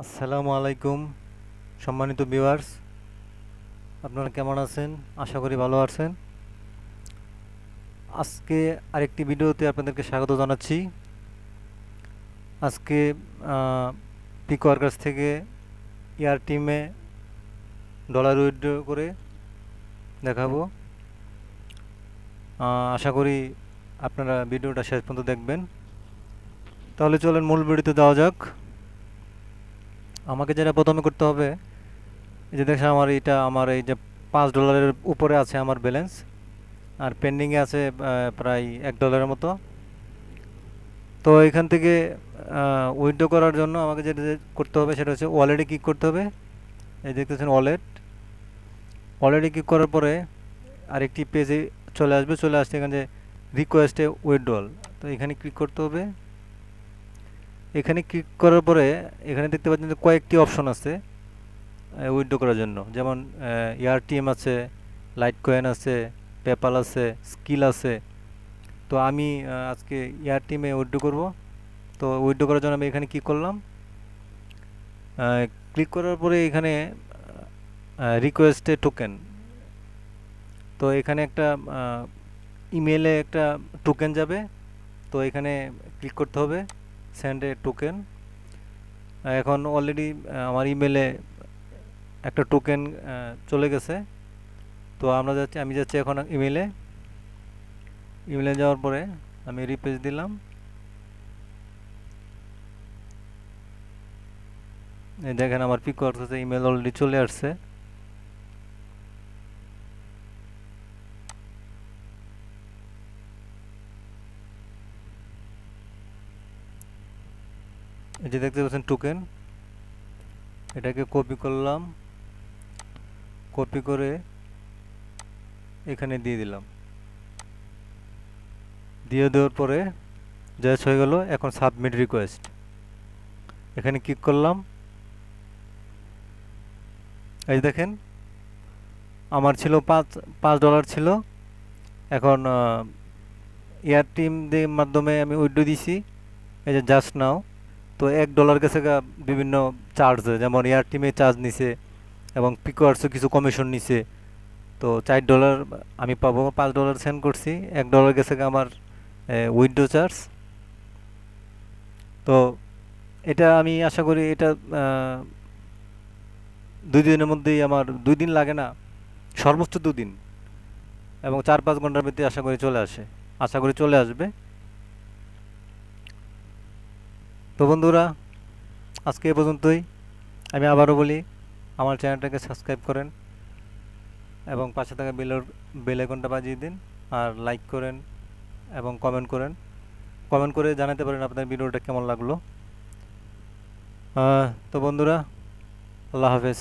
আসসালামু আলাইকুম সম্মানিত ভিউয়ার্স, আপনারা কেমন আছেন? আশা করি ভালো আছেন। আজকে আরেকটি ভিডিওতে আপনাদেরকে স্বাগত জানাচ্ছি। আজকে পিকওয়ার্কার্স থেকে এয়ার টিমে ডলার উইথড্র করে দেখাবো। আশা করি আপনারা ভিডিওটা শেষ পর্যন্ত দেখবেন। তাহলে চলেন মূল ভিডিওতে যাওয়া যাক। আমাকে যেটা প্রথমে করতে হবে, এই যে দেখেন আমার এই যে $5 উপরে আছে আমার ব্যালেন্স, আর পেন্ডিংয়ে আছে প্রায় $1 মতো। তো এখান থেকে উইথড্র করার জন্য আমাকে যেটা করতে হবে সেটা হচ্ছে ওয়ালেটে ক্লিক করতে হবে। এই দেখতেছেন ওয়ালেটে ক্লিক করার পরে আরেকটি পেজে চলে আসছে এখানে রিকোয়েস্টে উইথড্রল। তো এখানে ক্লিক করতে হবে। এখানে ক্লিক করার পরে এখানে দেখতে পাচ্ছেন যে কয়েকটি অপশন আছে উইথড্র করার জন্য, যেমন এয়ারটিএম আছে, লাইট কয়েন আছে, পেপাল আছে, স্কিল আছে। তো আমি আজকে এয়ারটিএমে উইথড্র করব। তো উইথড্র করার জন্য আমি এখানে ক্লিক করলাম। ক্লিক করার পরে এখানে রিকোয়েস্টে টোকেন, তো এখানে একটা ইমেলে একটা টোকেন যাবে। তো এখানে ক্লিক করতে হবে সেন্ড এ টোকেন। এখন অলরেডি আমার ইমেলে একটা টোকেন চলে গেছে। তো আমি যাচ্ছি এখন ইমেলে যাওয়ার পরে আমি রিপ্লেস দিলাম। দেখেন আমার পিকওয়ার্কসে ইমেল অলরেডি চলে আসছে। এই যে দেখতে পাচ্ছেন টোকেন, এটাকে কপি করলাম, কপি করে এখানে দিয়ে দিলাম। দিয়ে দেওয়ার পরে জাস্ট হয়ে গেল। এখন সাবমিট রিকোয়েস্ট, এখানে ক্লিক করলাম। এই দেখেন আমার ছিল পাঁচ পাঁচ ডলার ছিল। এখন এয়ার টিম দিয়ে মাধ্যমে আমি উইথড্র দিছি, এই যে জাস্ট নাও। তো $1 গেছে বিভিন্ন চার্জ, যেমন এয়ার টিমে চার্জ নিছে এবং পিকওয়ার্সও কিছু কমিশন নিছে। তো $4 আমি পাবো। $5 সেন্ড করছি, $1 গেছে আমার উইথড্র চার্জ। তো এটা আমি আশা করি এটা 2 দিনের মধ্যেই, আমার 2 দিন লাগে না, সর্বোচ্চ 2 দিন, এবং 4-5 ঘন্টার ভিতরে আশা করি চলে আসবে। তো বন্ধুরা, আজকে এ পর্যন্তই। আমি আবারও বলি, আমার চ্যানেলটাকে সাবস্ক্রাইব করেন এবং পাশে থাকা বেল আইকনটা বাজিয়ে দিন, আর লাইক করেন এবং কমেন্ট করে জানাতে পারেন আপনার ভিডিওটা কেমন লাগলো। তো বন্ধুরা, আল্লাহ হাফেজ।